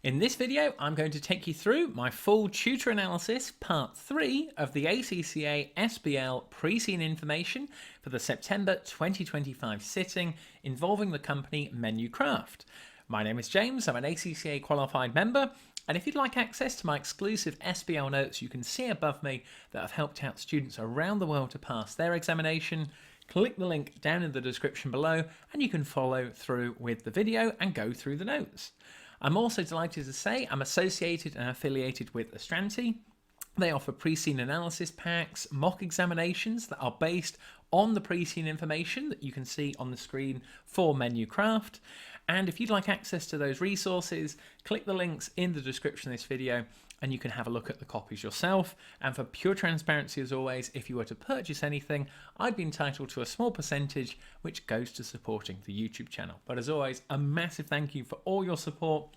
In this video, I'm going to take you through my full tutor analysis, part 3 of the ACCA SBL pre-scene information for the September 2025 sitting involving the company Menucraft. My name is James, I'm an ACCA qualified member, and if you'd like access to my exclusive SBL notes you can see above me that have helped out students around the world to pass their examination, click the link down in the description below and you can follow through with the video and go through the notes. I'm also delighted to say I'm associated and affiliated with Astranti. They offer pre-scene analysis packs, mock examinations that are based on the pre-scene information that you can see on the screen for Menucraft. And if you'd like access to those resources, click the links in the description of this video and you can have a look at the copies yourself. And for pure transparency, as always, if you were to purchase anything, I'd be entitled to a small percentage which goes to supporting the YouTube channel. But as always, a massive thank you for all your support.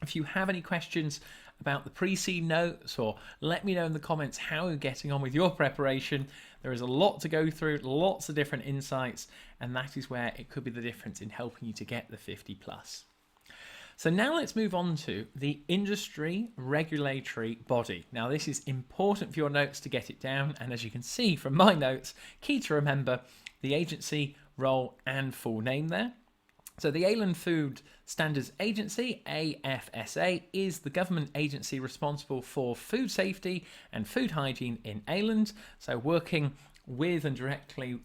If you have any questions about the pre-scene notes, or let me know in the comments how you're getting on with your preparation. There is a lot to go through, lots of different insights, and that is where it could be the difference in helping you to get the 50 plus. So now let's move on to the industry regulatory body. Now this is important for your notes to get it down, and as you can see from my notes, key to remember the agency, role and full name there. So the Ayland Food Standards Agency, AFSA, is the government agency responsible for food safety and food hygiene in Ayland. So working with and directly,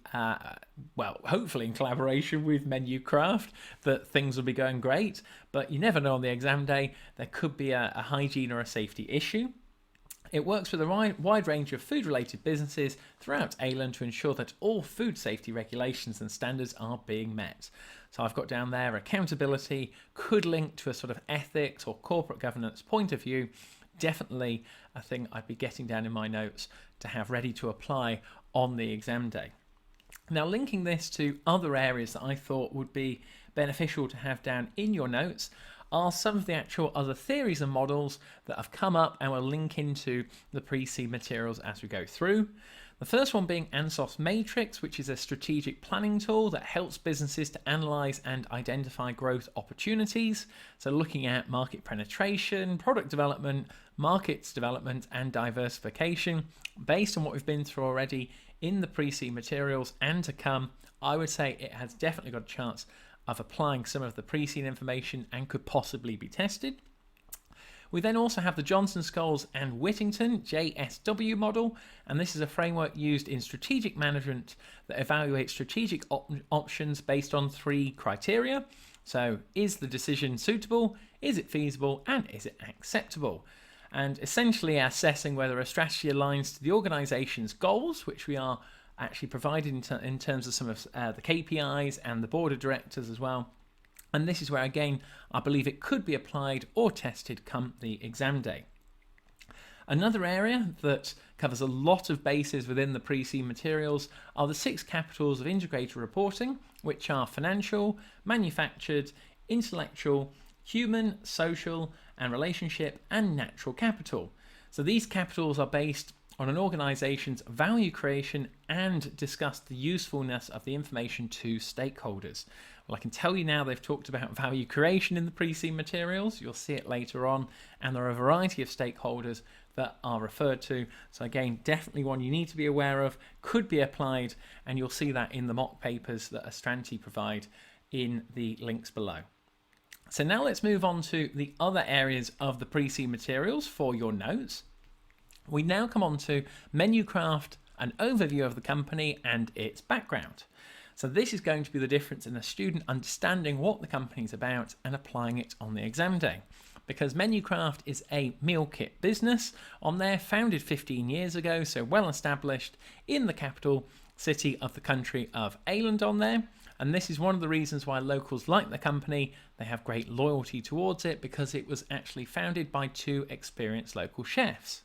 well, hopefully in collaboration with Menucraft, that things will be going great. But you never know on the exam day, there could be a hygiene or a safety issue. It works with a wide range of food-related businesses throughout Ayland to ensure that all food safety regulations and standards are being met. So I've got down there accountability, could link to a sort of ethics or corporate governance point of view. Definitely a thing I'd be getting down in my notes to have ready to apply on the exam day. Now, linking this to other areas that I thought would be beneficial to have down in your notes are some of the actual other theories and models that have come up and will link into the pre-scene materials as we go through. The first one being ANSOS Matrix, which is a strategic planning tool that helps businesses to analyse and identify growth opportunities. So looking at market penetration, product development, markets development and diversification. Based on what we've been through already in the pre-scene materials and to come, I would say it has definitely got a chance of applying some of the pre-scene information and could possibly be tested. We then also have the Johnson, Scholes and Whittington JSW model, and this is a framework used in strategic management that evaluates strategic options based on 3 criteria. So is the decision suitable, is it feasible, and is it acceptable? And essentially assessing whether a strategy aligns to the organisation's goals, which we are actually provided in terms of some of the KPIs and the board of directors as well. And this is where, again, I believe it could be applied or tested come the exam day. Another area that covers a lot of bases within the pre-scene materials are the 6 capitals of integrated reporting, which are financial, manufactured, intellectual, human, social and relationship, and natural capital. So these capitals are based on an organisation's value creation and discuss the usefulness of the information to stakeholders. Well, I can tell you now they've talked about value creation in the pre-scene materials. You'll see it later on, and there are a variety of stakeholders that are referred to. So again, definitely one you need to be aware of, could be applied, and you'll see that in the mock papers that Astranti provide in the links below. So now let's move on to the other areas of the pre-scene materials for your notes. We now come on to Menucraft, an overview of the company and its background. So this is going to be the difference in a student understanding what the company is about and applying it on the exam day. Because Menucraft is a meal kit business on there, founded 15 years ago, so well established in the capital city of the country of Ayland on there. And this is one of the reasons why locals like the company. They have great loyalty towards it because it was actually founded by 2 experienced local chefs.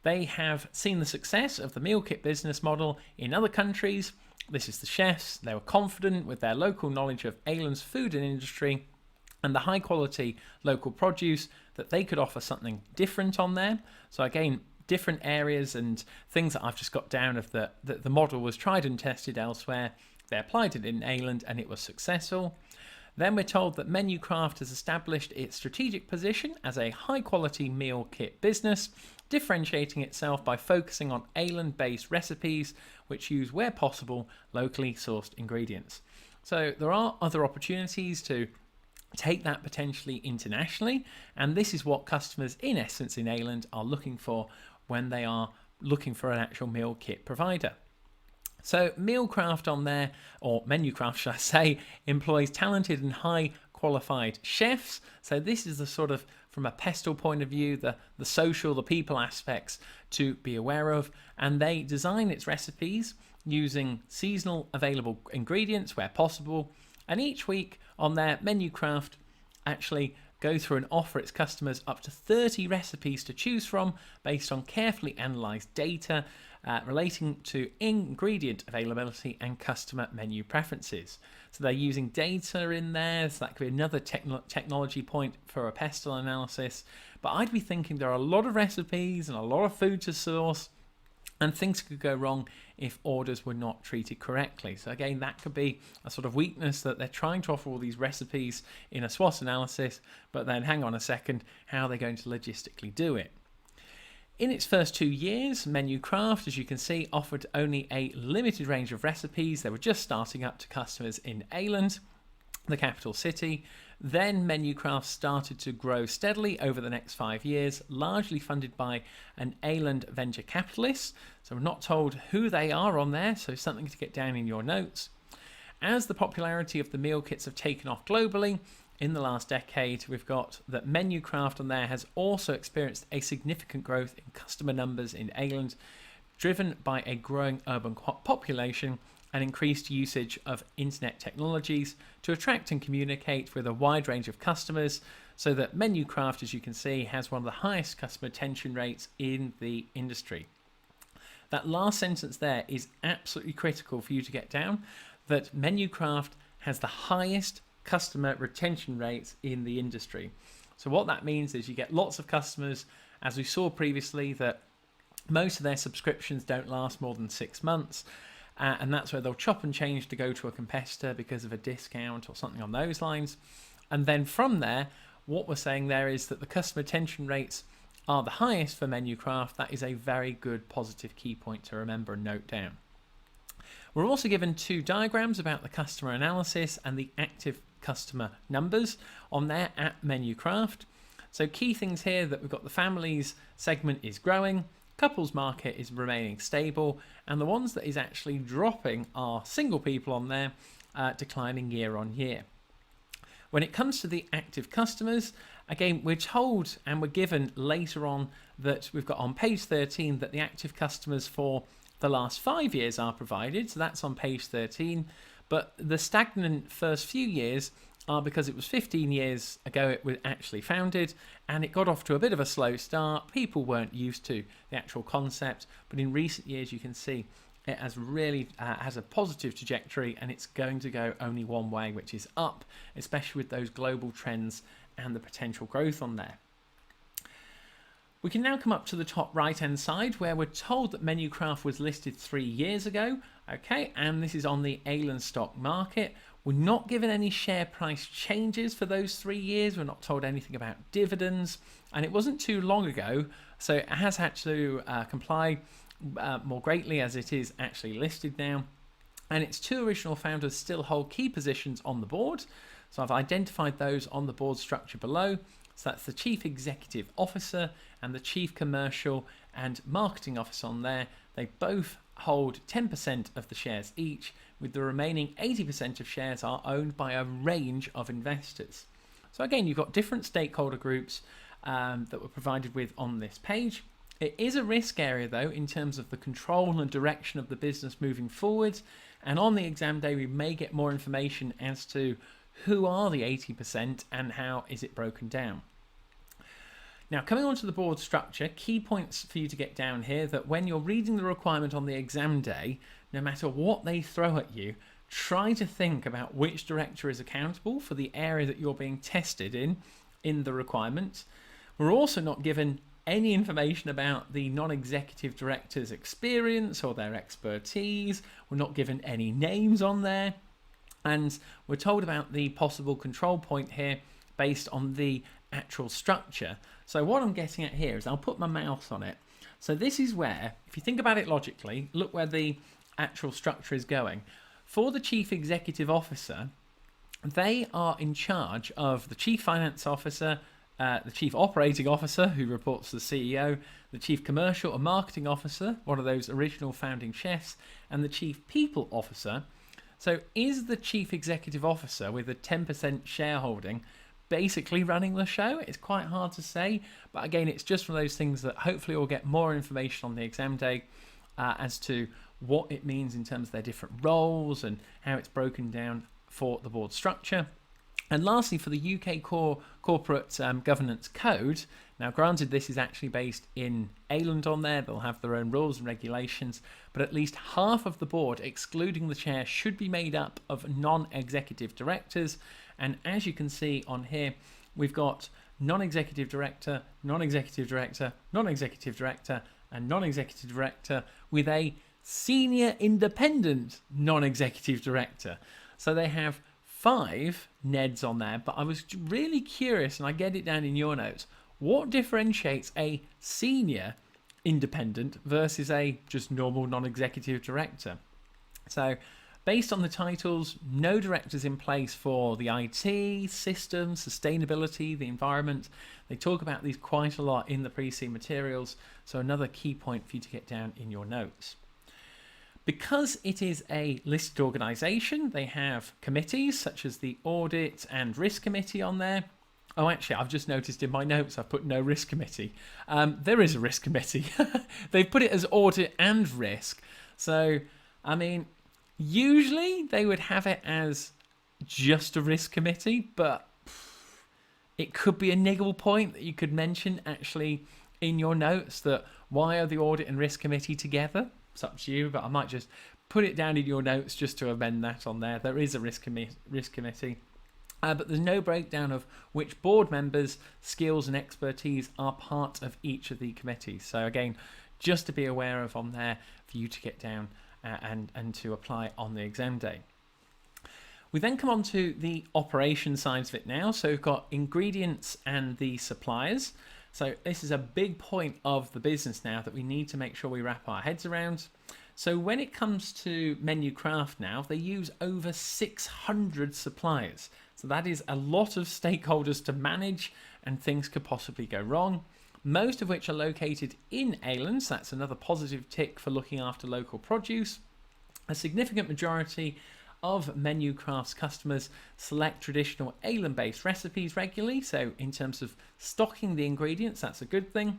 They have seen the success of the meal kit business model in other countries. This is the chefs. They were confident with their local knowledge of Ayland's food and industry and the high quality local produce that they could offer something different on there. So again, different areas and things that I've just got down of the model was tried and tested elsewhere. They applied it in Ayland and it was successful. Then we're told that Menucraft has established its strategic position as a high-quality meal kit business, differentiating itself by focusing on Ireland-based recipes which use, where possible, locally sourced ingredients. So there are other opportunities to take that potentially internationally, and this is what customers in essence in Ireland are looking for when they are looking for an actual meal kit provider. So Mealcraft on there, or Menucraft should I say, employs talented and high qualified chefs. So this is the sort of, from a pestle point of view, the social, the people aspects to be aware of, and they design its recipes using seasonal available ingredients where possible, and each week on their Menucraft actually go through and offer its customers up to 30 recipes to choose from based on carefully analysed data relating to ingredient availability and customer menu preferences. So they're using data in there, so that could be another technology point for a pestle analysis. But I'd be thinking there are a lot of recipes and a lot of food to source, and things could go wrong if orders were not treated correctly. So again, that could be a sort of weakness, that they're trying to offer all these recipes in a SWOT analysis, but then hang on a second, how are they going to logistically do it? In its first 2 years, Menucraft, as you can see, offered only a limited range of recipes. They were just starting up to customers in Ireland, the capital city. Then Menucraft started to grow steadily over the next 5 years, largely funded by an Ireland venture capitalist. So we're not told who they are on there, so something to get down in your notes. As the popularity of the meal kits have taken off globally, in the last decade, we've got that Menucraft on there has also experienced a significant growth in customer numbers in Ireland, driven by a growing urban population and increased usage of internet technologies to attract and communicate with a wide range of customers, so that Menucraft, as you can see, has one of the highest customer retention rates in the industry. That last sentence there is absolutely critical for you to get down, that Menucraft has the highest customer retention rates in the industry. So what that means is you get lots of customers, as we saw previously, that most of their subscriptions don't last more than 6 months, and that's where they'll chop and change to go to a competitor because of a discount or something on those lines. And then from there, what we're saying there is that the customer retention rates are the highest for Menucraft. That is a very good positive key point to remember and note down. We're also given 2 diagrams about the customer analysis and the active customer numbers on there at Menucraft. So key things here, that we've got the families segment is growing, couples market is remaining stable, and the ones that is actually dropping are single people on there, declining year on year. When it comes to the active customers, again, we're told and we're given later on that we've got on page 13 that the active customers for the last 5 years are provided, so that's on page 13, but the stagnant first few years are because it was 15 years ago it was actually founded, and it got off to a bit of a slow start. People weren't used to the actual concept, but in recent years you can see it has really has a positive trajectory, and it's going to go only one way, which is up, especially with those global trends and the potential growth on there. We can now come up to the top right hand side, where we're told that Menucraft was listed 3 years ago, okay, and this is on the Ireland stock market. We're not given any share price changes for those 3 years. We're not told anything about dividends, and it wasn't too long ago, so it has had to comply more greatly as it is actually listed now. And its 2 original founders still hold key positions on the board, so I've identified those on the board structure below. So that's the Chief Executive Officer and the Chief Commercial and Marketing Officer on there. They both hold 10% of the shares each, with the remaining 80% of shares are owned by a range of investors. So again, you've got different stakeholder groups that were provided with on this page. It is a risk area though, in terms of the control and direction of the business moving forward. And on the exam day, we may get more information as to who are the 80% and how is it broken down. Now, coming on to the board structure, key points for you to get down here, that when you're reading the requirement on the exam day, no matter what they throw at you, try to think about which director is accountable for the area that you're being tested in the requirement. We're also not given any information about the non-executive director's experience or their expertise. We're not given any names on there. And we're told about the possible control point here based on the actual structure. So what I'm getting at here is I'll put my mouse on it. So this is where, if you think about it logically, look where the actual structure is going. For the Chief Executive Officer, they are in charge of the Chief Finance Officer, the Chief Operating Officer, who reports to the CEO, the Chief Commercial and Marketing Officer, one of those original founding chefs, and the Chief People Officer. So is the Chief Executive Officer with a 10% shareholding basically running the show? It's quite hard to say, but again, it's just one of those things that hopefully we'll get more information on the exam day as to what it means in terms of their different roles and how it's broken down for the board structure. And lastly, for the UK Corporate Governance Code, now granted this is actually based in Ireland on there, they'll have their own rules and regulations, but at least half of the board, excluding the chair, should be made up of non-executive directors. And as you can see on here, we've got non-executive director, non-executive director, non-executive director, and non-executive director with a senior independent non-executive director. So they have 5 NEDs on there, but I was really curious, and I get it down in your notes, what differentiates a senior independent versus a just normal non-executive director? So based on the titles, no directors in place for the IT, systems, sustainability, the environment. They talk about these quite a lot in the pre-C materials, so another key point for you to get down in your notes. Because it is a listed organisation, they have committees such as the Audit and Risk Committee on there. Oh, actually, I've just noticed in my notes I've put no Risk Committee. There is a Risk Committee. They've put it as Audit and Risk. So, I mean, usually they would have it as just a Risk Committee, but it could be a niggle point that you could mention actually in your notes, that why are the Audit and Risk Committee together? It's up to you, but I might just put it down in your notes just to amend that on there. There is a risk committee, but there's no breakdown of which board members' skills and expertise are part of each of the committees. So again, just to be aware of on there for you to get down and to apply on the exam day. We then come on to the operation side of it now. So we've got ingredients and the suppliers. So this is a big point of the business now that we need to make sure we wrap our heads around. So when it comes to menu craft now, they use over 600 suppliers. So that is a lot of stakeholders to manage, and things could possibly go wrong. Most of which are located in Ireland, so that's another positive tick for looking after local produce. A significant majority of Menu Craft's customers select traditional Ireland-based recipes regularly, so in terms of stocking the ingredients, that's a good thing.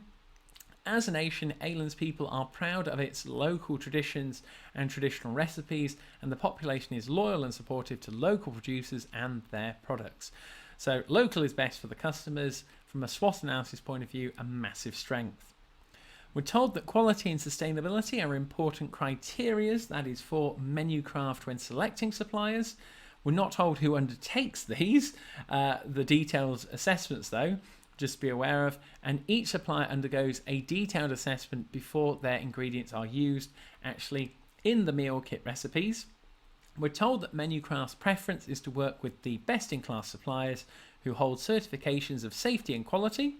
As a nation, Ireland's people are proud of its local traditions and traditional recipes, and the population is loyal and supportive to local producers and their products. So local is best for the customers. From a SWOT analysis point of view, a massive strength. We're told that quality and sustainability are important criteria, that is for Menu Craft when selecting suppliers. We're not told who undertakes these, the detailed assessments though, just be aware of, and each supplier undergoes a detailed assessment before their ingredients are used actually in the meal kit recipes. We're told that Menu Craft's preference is to work with the best-in-class suppliers who hold certifications of safety and quality,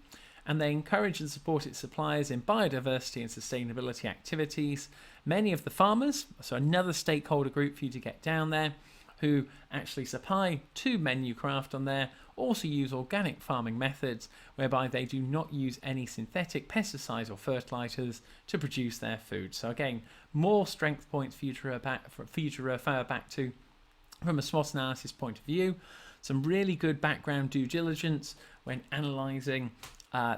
and they encourage and support its suppliers in biodiversity and sustainability activities. Many of the farmers, so another stakeholder group for you to get down there, who actually supply to Menu Craft on there, also use organic farming methods whereby they do not use any synthetic pesticides or fertilizers to produce their food. So again, more strength points for you to refer back to from a SWOT analysis point of view. Some really good background due diligence when analysing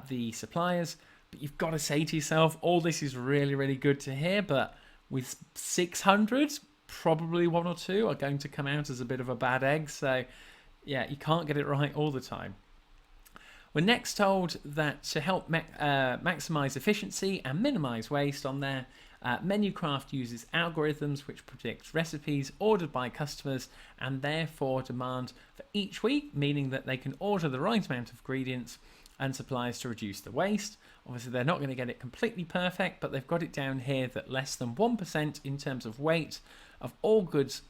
the suppliers, but you've got to say to yourself, all this is really, really good to hear, but with 600, probably 1 or 2 are going to come out as a bit of a bad egg. So yeah, you can't get it right all the time. We're next told that to help maximise efficiency and minimise waste on there, Menu Craft uses algorithms which predict recipes ordered by customers and therefore demand for each week, meaning that they can order the right amount of ingredients and supplies to reduce the waste. Obviously they're not going to get it completely perfect, but they've got it down here that less than 1% in terms of weight of all goods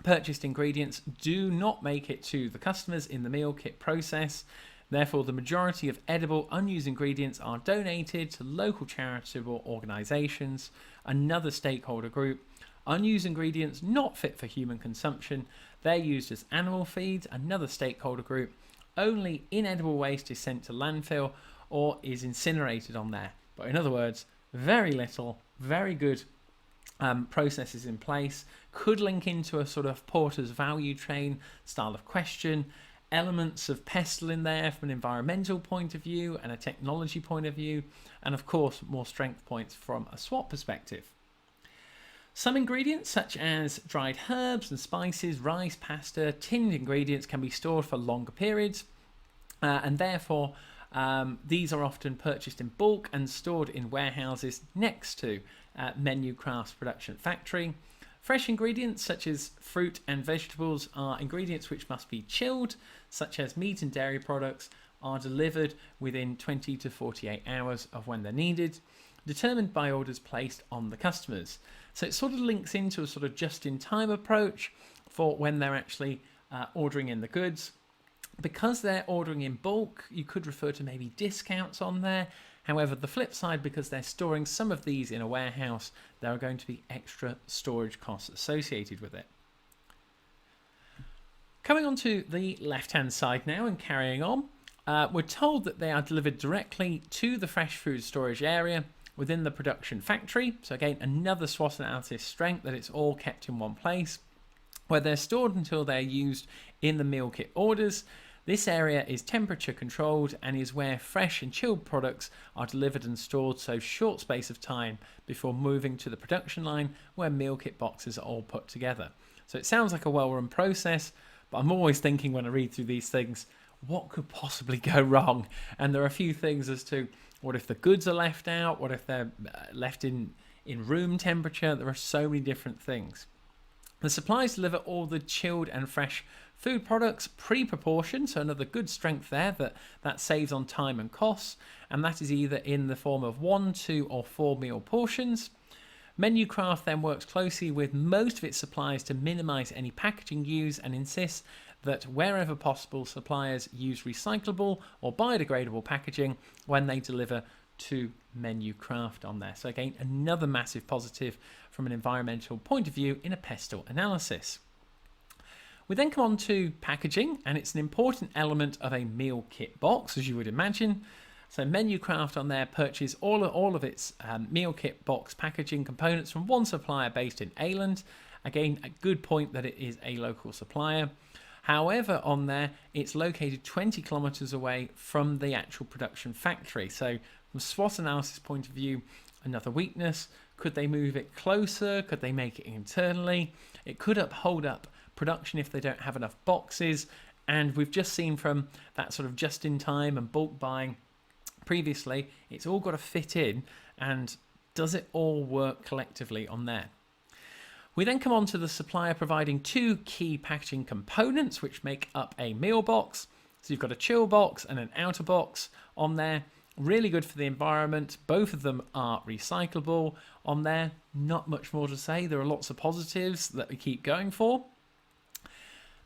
purchased ingredients do not make it to the customers in the meal kit process. Therefore, the majority of edible unused ingredients are donated to local charitable organisations, another stakeholder group. Unused ingredients not fit for human consumption, they're used as animal feeds, another stakeholder group. Only inedible waste is sent to landfill or is incinerated on there. But in other words, very little, very good processes in place. Could link into a sort of Porter's value chain style of question. Elements of pestle in there from an environmental point of view and a technology point of view. And of course, more strength points from a SWOT perspective. Some ingredients such as dried herbs and spices, rice, pasta, tinned ingredients can be stored for longer periods and therefore these are often purchased in bulk and stored in warehouses next to Menu Craft's production factory. Fresh ingredients such as fruit and vegetables are ingredients which must be chilled, such as meat and dairy products are delivered within 20 to 48 hours of when they're needed, determined by orders placed on the customers. So it sort of links into a sort of just-in-time approach for when they're actually ordering in the goods. Because they're ordering in bulk, you could refer to maybe discounts on there. However, the flip side, because they're storing some of these in a warehouse, there are going to be extra storage costs associated with it. Coming on to the left-hand side now and carrying on, we're told that they are delivered directly to the fresh food storage area within the production factory. So again, another SWOT analysis strength that it's all kept in one place, where they're stored until they're used in the meal kit orders. This area is temperature controlled and is where fresh and chilled products are delivered and stored, so short space of time before moving to the production line where meal kit boxes are all put together. So it sounds like a well-run process, but I'm always thinking when I read through these things, what could possibly go wrong? And there are a few things as to what if the goods are left out, what if they're left in room temperature. There are so many different things. The suppliers deliver all the chilled and fresh food products pre-proportioned, so another good strength there that saves on time and costs, and that is either in the form of 1, 2 or 4 meal portions. Menu Craft then works closely with most of its suppliers to minimise any packaging use and insists that wherever possible suppliers use recyclable or biodegradable packaging when they deliver to Menu Craft on there. So again, another massive positive from an environmental point of view in a pestle analysis. We then come on to packaging, and it's an important element of a meal kit box, as you would imagine. So Menu Craft on there purchase all of its meal kit box packaging components from one supplier based in Ireland. Again, a good point that it is a local supplier. However, on there, it's located 20 kilometers away from the actual production factory. So from a SWOT analysis point of view, another weakness. Could they move it closer? Could they make it internally? It could hold up production if they don't have enough boxes. And we've just seen from that sort of just-in-time and bulk buying previously, it's all got to fit in, and does it all work collectively on there? We then come on to the supplier providing 2 key packaging components which make up a meal box. So you've got a chill box and an outer box on there. Really good for the environment. Both of them are recyclable on there. Not much more to say. There are lots of positives that we keep going for.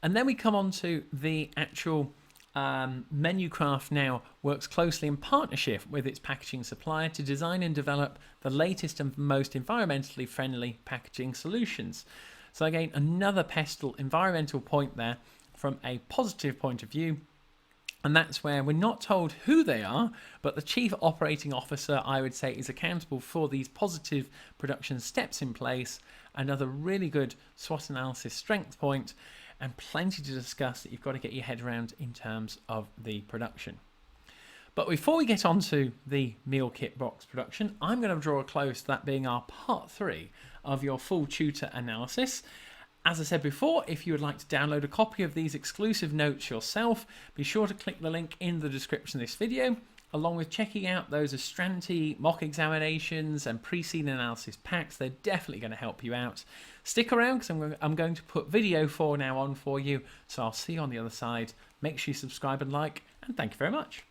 And then we come on to the actual Menu Craft now works closely in partnership with its packaging supplier to design and develop the latest and most environmentally friendly packaging solutions. So again, another pestle environmental point there from a positive point of view. And that's where we're not told who they are, but the Chief Operating Officer, I would say, is accountable for these positive production steps in place. Another really good SWOT analysis strength point, and plenty to discuss that you've got to get your head around in terms of the production. But before we get on to the meal kit box production, I'm going to draw a close to that being our part 3 of your full tutor analysis. As I said before, if you would like to download a copy of these exclusive notes yourself, be sure to click the link in the description of this video, along with checking out those Astranti mock examinations and pre-scene analysis packs. They're definitely going to help you out. Stick around because I'm going to put video 4 now on for you, so I'll see you on the other side. Make sure you subscribe and like, and thank you very much.